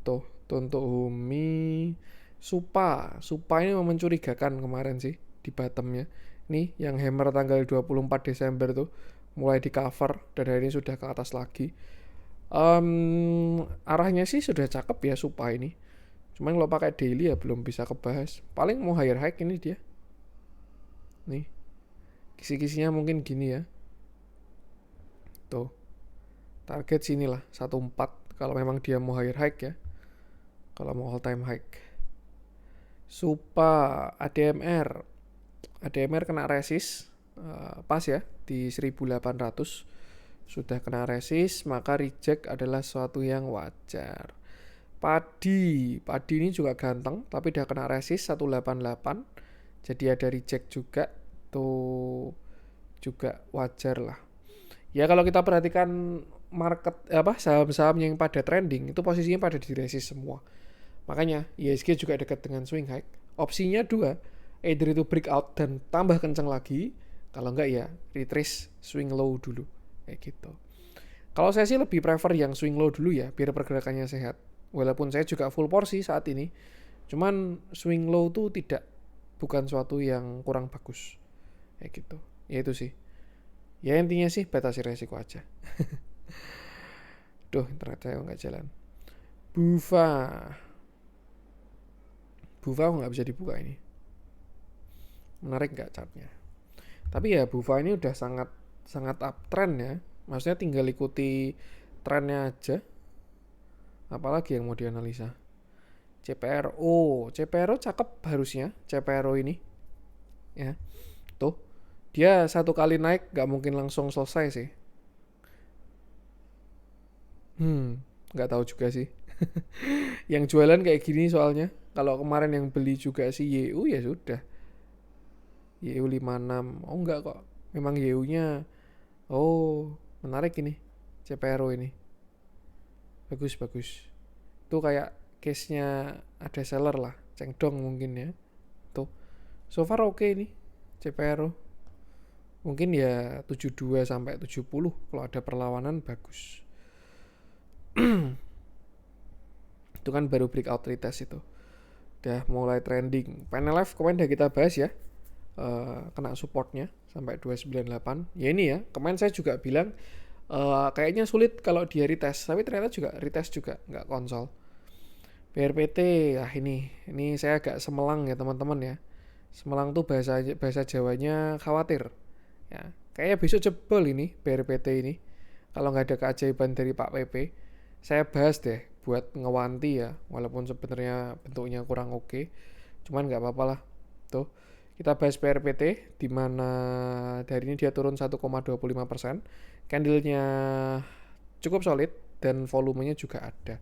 Tuh untuk Humi, Supa ini mencurigakan kemarin sih di bottomnya. Nih yang hammer tanggal 24 Desember tuh mulai di cover dan hari ini sudah ke atas lagi. Arahnya sih sudah cakep ya Supa ini. Cuman kalau pakai daily ya belum bisa kebahas. Paling mau higher high ini dia. Nih. Kisi-kisinya mungkin gini ya. Tuh. Target sinilah 14 kalau memang dia mau higher high ya. Kalau mau all time high. Supa ADMR kena resist pas ya di 1800 sudah kena resist, maka reject adalah sesuatu yang wajar. Padi ini juga ganteng tapi udah kena resist 188, jadi ada reject juga tuh, juga wajar lah ya. Kalau kita perhatikan market saham-saham yang pada trending itu posisinya pada di resist semua. Makanya IHSG juga dekat dengan swing high. Opsinya dua, either itu breakout dan tambah kencang lagi, kalau enggak ya retrace swing low dulu kayak gitu. Kalau saya sih lebih prefer yang swing low dulu ya, biar pergerakannya sehat. Walaupun saya juga full porsi saat ini, cuman swing low tuh bukan suatu yang kurang bagus kayak gitu. Ya itu sih. Ya intinya sih batasi resiko aja. Duh, internet saya nggak jalan. Bufa nggak bisa dibuka ini. Menarik nggak chartnya? Tapi ya Bufa ini udah sangat uptrend ya. Maksudnya tinggal ikuti trennya aja. Apalagi yang mau dianalisa. CPRO cakep harusnya. CPRO ini ya. Tuh dia satu kali naik nggak mungkin langsung selesai sih. Nggak tahu juga sih. Yang jualan kayak gini soalnya. Kalau kemarin yang beli juga si YU ya sudah. YU 56. Oh enggak kok. Memang YU-nya. Oh, menarik ini. CPRO ini. Bagus. Itu kayak case-nya ada seller lah. Cengdong mungkin ya. Tuh. So far oke ini. CPRO. Mungkin ya 72 sampai 70 kalau ada perlawanan bagus. Itu kan baru breakout retest itu. Udah mulai trending. PNLF kemarin udah kita bahas ya. Kena supportnya sampai 298. Ya ini ya, kemarin saya juga bilang kayaknya sulit kalau dia retest, tapi ternyata juga retest juga, nggak konsol. BRPT, ini saya agak semelang ya teman-teman ya. Semelang tuh bahasa Jawanya khawatir. Ya, kayaknya besok jebol ini BRPT ini. Kalau nggak ada keajaiban dari Pak PP, saya bahas deh buat ngewanti ya, walaupun sebenarnya bentuknya kurang oke. Cuman nggak apa-apa lah. Tuh. Kita bahas PRPT, di mana dari ini dia turun 1,25%. Candlenya cukup solid dan volumenya juga ada.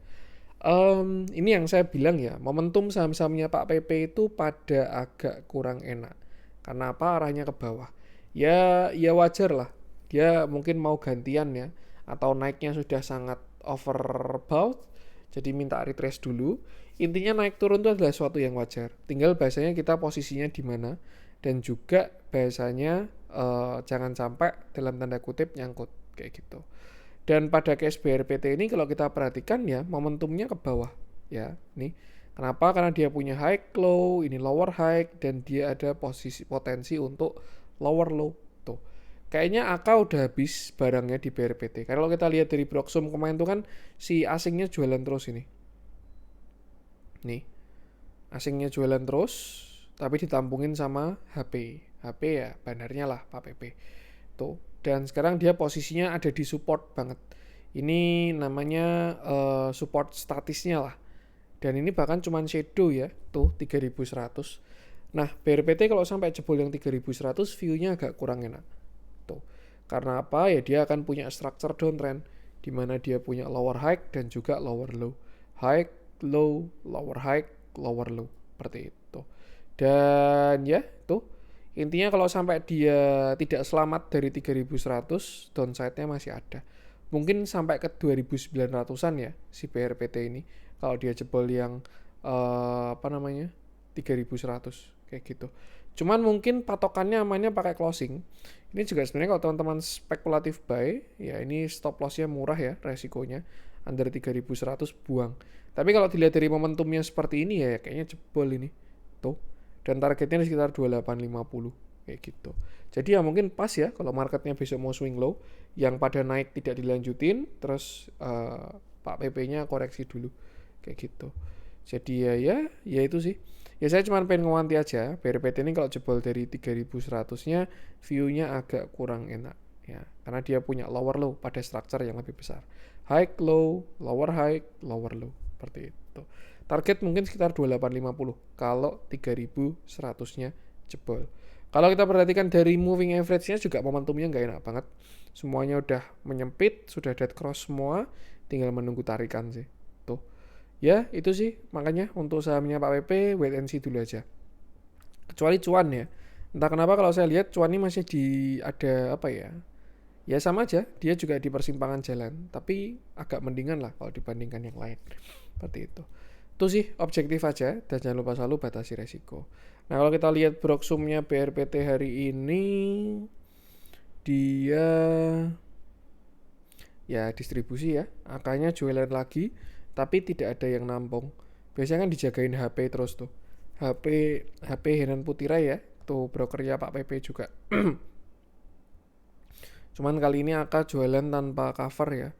Ini yang saya bilang ya, momentum saham-sahamnya Pak PP itu pada agak kurang enak. Karena apa? Arahnya ke bawah. Ya wajar lah. Dia mungkin mau gantian ya, atau naiknya sudah sangat overbought, jadi minta retrace dulu. Intinya naik turun itu adalah suatu yang wajar. Tinggal bahasanya kita posisinya di mana, dan juga bahasanya jangan sampai dalam tanda kutip nyangkut kayak gitu. Dan pada case BRPT ini kalau kita perhatikan ya momentumnya ke bawah ya. Nih kenapa? Karena dia punya high low, ini lower high, dan dia ada potensi untuk lower low. Tuh kayaknya AK udah habis barangnya di BRPT. Karena kalau kita lihat dari Broxum kemarin tuh kan si asingnya jualan terus ini. Nih asingnya jualan terus, tapi ditampungin sama HP. HP ya bandarnya lah Pak PP. Tuh. Dan sekarang dia posisinya ada di support banget. Ini namanya support statisnya lah. Dan ini bahkan cuman shadow ya, tuh 3100. Nah, BRPT kalau sampai jebol yang 3100 view-nya agak kurang enak. Tuh. Karena apa? Ya dia akan punya structure downtrend di mana dia punya lower high dan juga lower low. High, low, lower high, lower low. Seperti itu. Dan ya, tuh intinya kalau sampai dia tidak selamat dari 3100, downside-nya masih ada. Mungkin sampai ke 2900-an ya si BRPT ini. Kalau dia jebol yang 3100 kayak gitu. Cuman mungkin patokannya amannya pakai closing. Ini juga sebenarnya kalau teman-teman spekulatif buy, ya ini stop loss-nya murah ya resikonya. Under 3100 buang. Tapi kalau dilihat dari momentumnya seperti ini ya kayaknya jebol ini. Tuh. Dan targetnya di sekitar 2850 kayak gitu. Jadi ya mungkin pas ya kalau marketnya besok mau swing low, yang pada naik tidak dilanjutin, terus Pak PP-nya koreksi dulu kayak gitu. Jadi ya itu sih. Ya saya cuma pengen ngewanti aja, BRPT ini kalau jebol dari 3100-nya view-nya agak kurang enak ya, karena dia punya lower low pada structure yang lebih besar. High low, lower high, lower low seperti itu. Target mungkin sekitar 2850 kalau 3100-nya jebol. Kalau kita perhatikan dari moving average-nya juga momentumnya nggak enak banget. Semuanya udah menyempit, sudah dead cross semua, tinggal menunggu tarikan sih. Tuh. Ya, itu sih makanya untuk sahamnya Pak PP wait and see dulu aja. Kecuali cuan ya. Entah kenapa kalau saya lihat cuan ini masih ada apa ya? Ya sama aja, dia juga di persimpangan jalan, tapi agak mendingan lah kalau dibandingkan yang lain. Seperti itu. Itu sih objektif aja dan jangan lupa selalu batasi resiko. Nah, kalau kita lihat broksumnya BRPT hari ini dia ya distribusi ya, angkanya jualan lagi tapi tidak ada yang nampung. Biasanya kan dijagain HP terus tuh. HP Henan Putira ya, tuh brokernya Pak PP juga. Cuman kali ini AK jualan tanpa cover ya.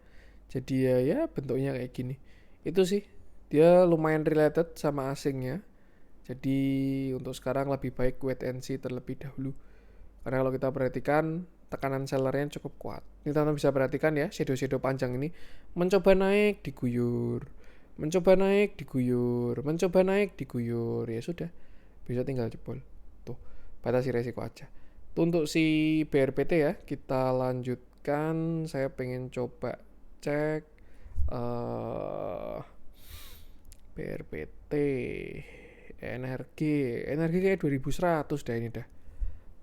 Jadi ya bentuknya kayak gini. Itu sih. Dia lumayan related sama asingnya. Jadi untuk sekarang lebih baik wait and see terlebih dahulu. Karena kalau kita perhatikan tekanan sellernya cukup kuat. Ini teman-teman bisa perhatikan ya, shadow-shadow panjang ini mencoba naik diguyur, mencoba naik diguyur, mencoba naik diguyur. Ya sudah, bisa tinggal jebol. Tuh, batasi resiko aja. Tuh untuk si BRPT ya, kita lanjutkan. Saya pengen coba cek BRPT energi kayak 2100 dah ini dah.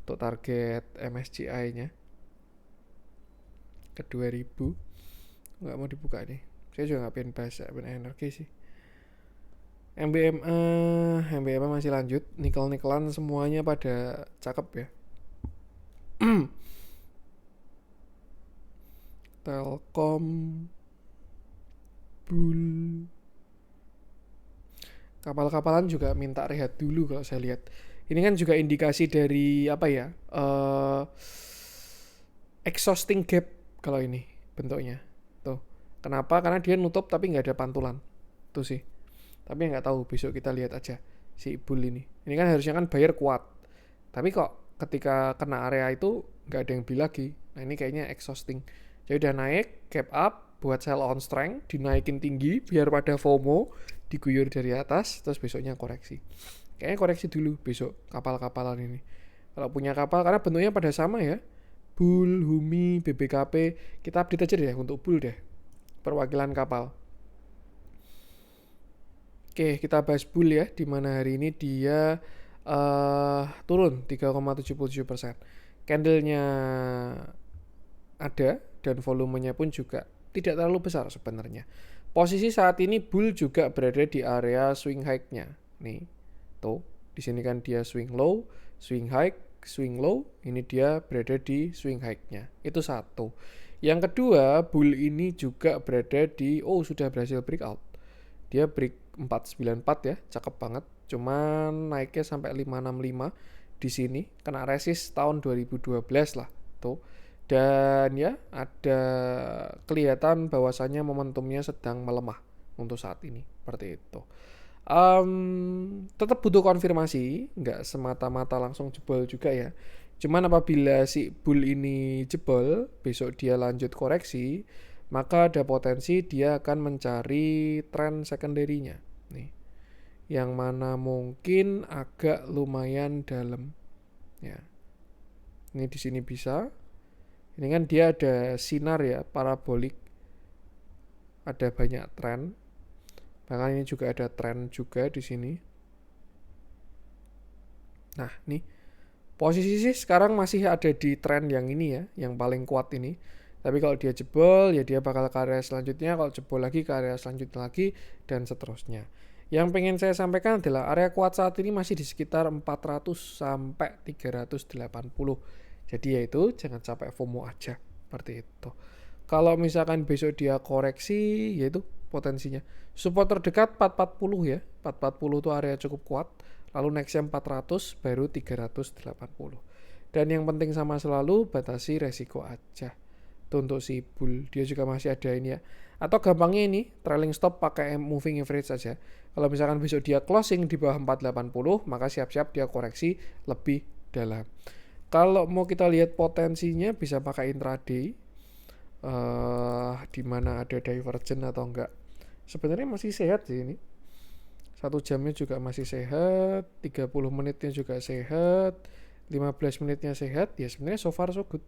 Untuk target MSCI-nya ke 2000 nggak mau dibuka nih. Saya juga nggak pengen bahas energi sih. MBMA masih lanjut, nikel-nikelan semuanya pada cakep ya. Telkom, Bull, kapal-kapalan juga minta rehat dulu kalau saya lihat. Ini kan juga indikasi dari apa ya? Exhausting gap kalau ini bentuknya. Tuh. Kenapa? Karena dia nutup tapi nggak ada pantulan. Tuh sih. Tapi nggak tahu, besok kita lihat aja si Bull ini. Ini kan harusnya kan buyer kuat. Tapi kok ketika kena area itu nggak ada yang beli lagi. Nah ini kayaknya exhausting. Jadi udah naik, gap up, buat sell on strength, dinaikin tinggi biar pada FOMO, diguyur dari atas, terus besoknya koreksi. Kayaknya koreksi dulu besok kapal-kapalan ini. Kalau punya kapal, karena bentuknya pada sama ya. Bull, Humi, BBKP, kita update aja deh untuk Bull deh. Perwakilan kapal. Oke, kita bahas Bull ya, dimana hari ini dia turun 3,77%. Candlenya ada dan volumenya pun juga tidak terlalu besar sebenarnya. Posisi saat ini Bull juga berada di area swing high-nya. Nih, tuh, di sini kan dia swing low, swing high, swing low. Ini dia berada di swing high-nya. Itu satu. Yang kedua, Bull ini juga berada di sudah berhasil breakout. Dia break 494 ya, cakep banget. Cuman naiknya sampai 565 di sini, kena resist tahun 2012 lah, tuh. Dan ya ada kelihatan bahwasannya momentumnya sedang melemah untuk saat ini seperti itu. Tetap butuh konfirmasi, nggak semata-mata langsung jebol juga ya. Cuman apabila si bull ini jebol, besok dia lanjut koreksi, maka ada potensi dia akan mencari tren secondary-nya. Nih, yang mana mungkin agak lumayan dalam. Ya, ini di sini bisa. Ini kan dia ada sinar ya, parabolik. Ada banyak tren. Bahkan ini juga ada tren juga di sini. Nah, nih posisi sih sekarang masih ada di tren yang ini ya, yang paling kuat ini. Tapi kalau dia jebol, ya dia bakal ke area selanjutnya. Kalau jebol lagi ke area selanjutnya lagi, dan seterusnya. Yang pengen saya sampaikan adalah area kuat saat ini masih di sekitar 400 sampai 380. Jadi yaitu jangan sampai FOMO aja. Seperti itu. Kalau misalkan besok dia koreksi, yaitu potensinya. Support terdekat 440 ya. 440 itu area cukup kuat. Lalu nextnya 400, baru 380. Dan yang penting sama selalu, batasi resiko aja. Itu untuk si bull, dia juga masih ada ini ya. Atau gampangnya ini, trailing stop pakai moving average saja. Kalau misalkan besok dia closing di bawah 480, maka siap-siap dia koreksi lebih dalam. Kalau mau kita lihat potensinya, bisa pakai intraday. Di mana ada divergent atau enggak. Sebenarnya masih sehat sih ini. 1 jamnya juga masih sehat, 30 menitnya juga sehat, 15 menitnya sehat, ya sebenarnya so far so good.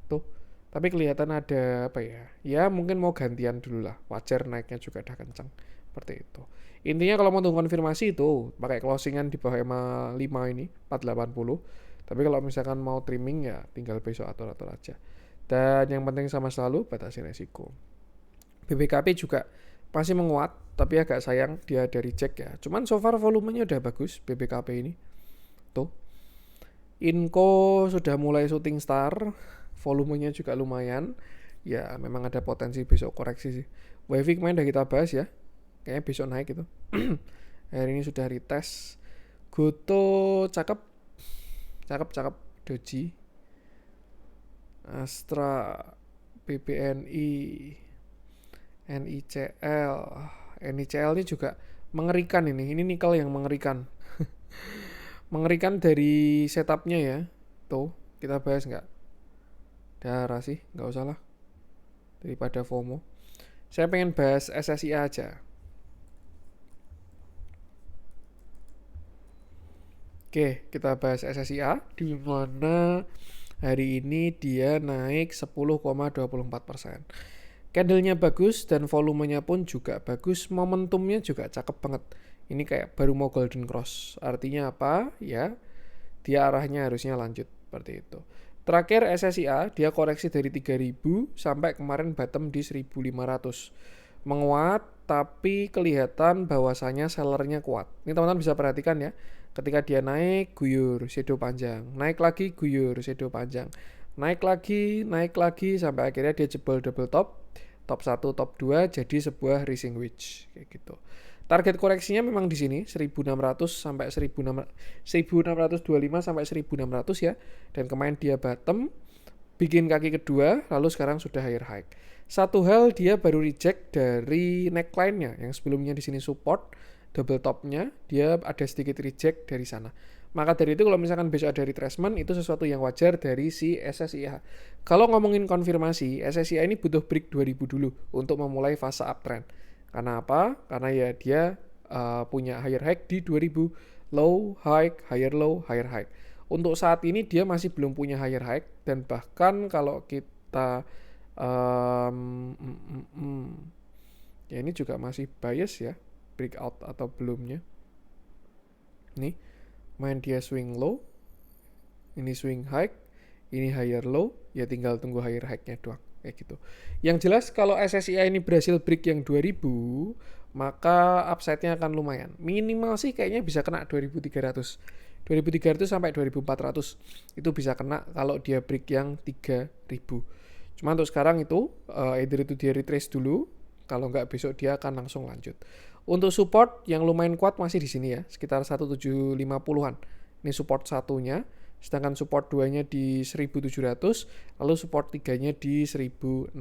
Tuh. Tapi kelihatan ada apa ya? Ya mungkin mau gantian dulu lah. Wajar naiknya juga udah kencang. Seperti itu. Intinya kalau mau tunggu konfirmasi itu pakai closingan di bawah EMA 5 ini 480. Tapi kalau misalkan mau trimming ya tinggal besok atur-atur aja. Dan yang penting sama selalu batasi resiko. BBKP juga masih menguat, tapi agak sayang dia ada reject ya. Cuman so far volumenya udah bagus BBKP ini. Tuh. Inco sudah mulai shooting star, volumenya juga lumayan. Ya memang ada potensi besok koreksi sih. Wavy kemarin udah kita bahas ya. Kayaknya besok naik gitu. Hari ini sudah retest. Goto cakep. Cakep. Doji. Astra, PBNI, NICL ini juga mengerikan ini. Ini nikel yang mengerikan. Mengerikan dari setupnya ya. Tuh, kita bahas nggak? Darah sih, nggak usah lah. Daripada FOMO. Saya pengen bahas SSIA aja. Oke, kita bahas SSIA. Di mana hari ini dia naik 10,24%. Candlenya bagus dan volumenya pun juga bagus. Momentumnya juga cakep banget. Ini kayak baru mau golden cross. Artinya apa? Ya, dia arahnya harusnya lanjut. Seperti itu. Terakhir SSIA, dia koreksi dari 3.000 sampai kemarin bottom di 1.500. Menguat, tapi kelihatan bahwasanya sellernya kuat. Ini teman-teman bisa perhatikan ya. Ketika dia naik, guyur, shadow panjang. Naik lagi, guyur, shadow panjang. Naik lagi, sampai akhirnya dia jebol double top. Top 1, top 2 jadi sebuah rising wedge. Kayak gitu. Target koreksinya memang di sini 1600 sampai 1625 sampai 1600 ya. Dan kemarin dia bottom, bikin kaki kedua, lalu sekarang sudah higher high. Satu hal dia baru reject dari neckline-nya yang sebelumnya di sini support. Double topnya dia ada sedikit reject dari sana. Maka dari itu kalau misalkan besok ada retracement, itu sesuatu yang wajar dari si SSIA. Kalau ngomongin konfirmasi, SSIA ini butuh break 2000 dulu untuk memulai fase uptrend. Karena apa? Karena ya dia punya higher high di 2000, low high, higher low, higher high. Untuk saat ini dia masih belum punya higher high, dan bahkan kalau kita ya ini juga masih bias ya, breakout atau belumnya. Nih, main dia swing low, ini swing high, ini higher low, ya tinggal tunggu higher high-nya doang, kayak gitu. Yang jelas kalau SSIA ini berhasil break yang 2000, maka upside-nya akan lumayan. Minimal sih kayaknya bisa kena 2300. 2300 sampai 2400 itu bisa kena kalau dia break yang 3000. Cuma untuk sekarang itu either itu dia retrace dulu, kalau nggak besok dia akan langsung lanjut. Untuk support yang lumayan kuat masih di sini ya, sekitar 1750-an. Ini support satunya. sedangkan support 2-nya di 1700, lalu support 3-nya di 1600,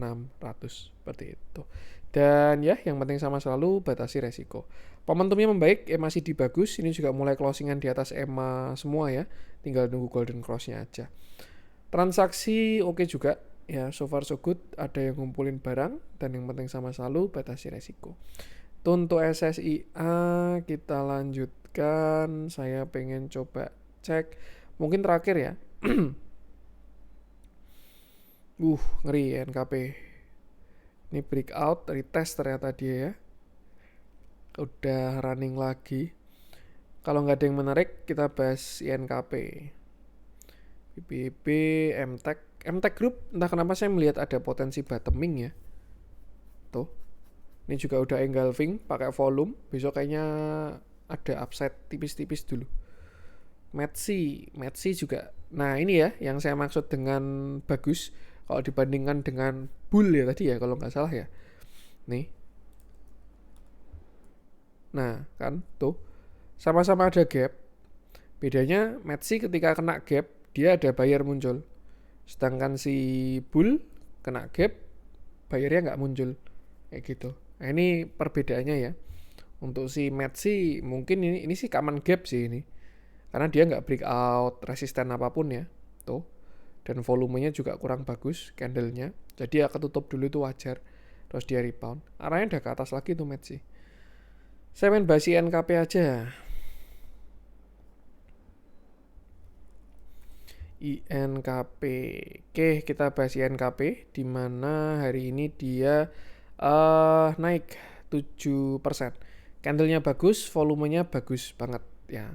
seperti itu. Dan ya, yang penting sama selalu batasi resiko. Momentumnya membaik, masih di bagus, ini juga mulai closingan di atas EMA semua ya, tinggal nunggu golden cross-nya aja. Transaksi oke juga, ya so far so good, ada yang ngumpulin barang, dan yang penting sama selalu batasi resiko. Untuk SSIA kita lanjutkan, saya pengen coba cek, mungkin terakhir ya. Ngeri ya NKP. Ini breakout, retest ternyata dia ya. Udah running lagi. Kalau nggak ada yang menarik, kita bahas INKP. BBB, MTech Group, entah kenapa saya melihat ada potensi bottoming ya. Tuh. Ini juga udah engulfing pakai volume. Besok kayaknya ada upside tipis-tipis dulu. Metsi juga. Nah, ini ya yang saya maksud dengan bagus kalau dibandingkan dengan bull ya tadi ya, kalau nggak salah ya. Nih. Nah, kan tuh sama-sama ada gap. Bedanya Metsi ketika kena gap, dia ada buyer muncul. Sedangkan si bull kena gap, buyernya nggak muncul. Kayak gitu. Nah, ini perbedaannya ya. Untuk si Metsi mungkin ini sih common gap sih ini. Karena dia nggak breakout resisten apapun ya. Tuh. Dan volumenya juga kurang bagus candlenya. Jadi ya ketutup dulu itu wajar. Terus dia rebound. Arahnya udah ke atas lagi tuh Metsi. Saya main bahas INKP aja. INKP. Oke, kita bahas INKP di mana hari ini dia naik 7%. Candlenya bagus, volumenya bagus banget ya.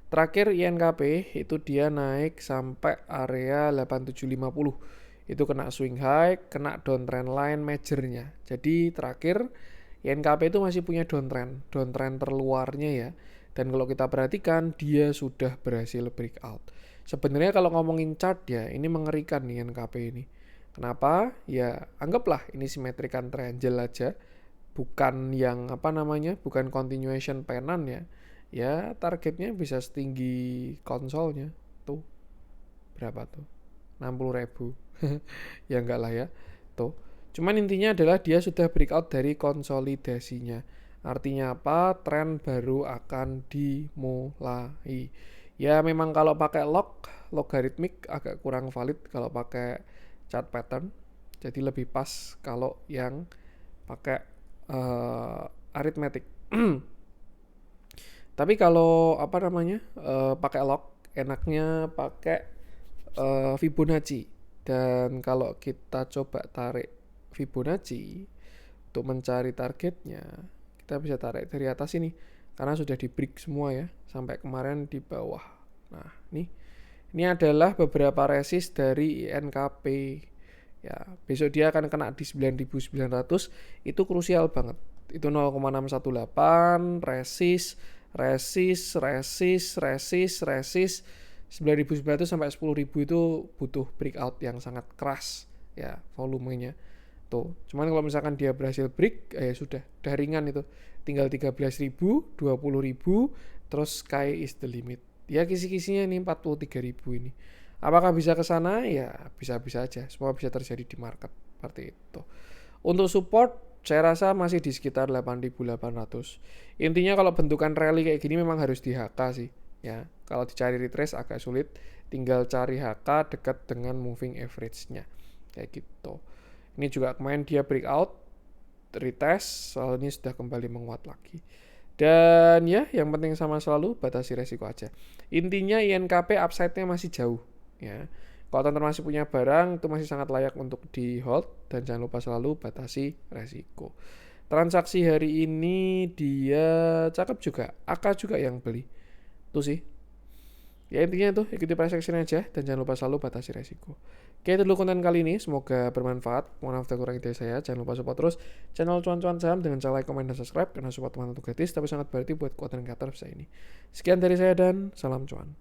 Terakhir INKP itu dia naik sampai area 8750. Itu kena swing high, kena downtrend line majornya. Jadi terakhir INKP itu masih punya downtrend terluarnya ya. Dan kalau kita perhatikan dia sudah berhasil breakout. Sebenarnya kalau ngomongin chart ya, ini mengerikan nih INKP ini. Kenapa? Ya anggaplah ini simetrikan triangle aja. Bukan yang bukan continuation penan ya. Ya targetnya bisa setinggi konsolnya. Tuh. Berapa tuh? 60.000. Ya enggak lah ya. Tuh. Cuman intinya adalah dia sudah breakout dari konsolidasinya. Artinya apa? Tren baru akan dimulai. Ya memang kalau pakai logaritmik agak kurang valid kalau pakai chart pattern. Jadi lebih pas kalau yang pakai arithmetic. Tapi kalau pakai log, enaknya pakai Fibonacci. Dan kalau kita coba tarik Fibonacci untuk mencari targetnya, kita bisa tarik dari atas ini karena sudah di break semua ya sampai kemarin di bawah. Nah, ini adalah beberapa resist dari INKP. Ya, besok dia akan kena di 9.900, itu krusial banget. Itu 0,618 resist 9.900 sampai 10.000 itu butuh breakout yang sangat keras ya volumenya. Tuh, cuman kalau misalkan dia berhasil break ya sudah ringan itu. Tinggal 13.000, 20.000, terus sky is the limit. Ya kisi-kisinya ini 43.000 ini. Apakah bisa ke sana? Ya bisa-bisa aja. Semua bisa terjadi di market seperti itu. Untuk support saya rasa masih di sekitar 8.800. Intinya kalau bentukan rally kayak gini memang harus di HK sih. Ya, kalau dicari retrace agak sulit. Tinggal cari HK dekat dengan moving average-nya. Kayak gitu. Ini juga kemarin dia breakout, retest, soal ini sudah kembali menguat lagi. Dan ya, yang penting sama selalu batasi resiko aja. Intinya INKP upside-nya masih jauh. Ya, kalau teman-teman masih punya barang itu masih sangat layak untuk di hold dan jangan lupa selalu batasi resiko. Transaksi hari ini dia cakep juga, AK juga yang beli. Tuh sih. Ya intinya tuh ikuti price action aja dan jangan lupa selalu batasi resiko. Oke, itu dulu konten kali ini, semoga bermanfaat. Mohon maaf dan kurang ide saya. Jangan lupa support terus channel Cuan-Cuan Saham dengan cara like, komen, dan subscribe karena support teman-teman itu gratis tapi sangat berarti buat kuatan kreator saya ini. Sekian dari saya dan salam cuan.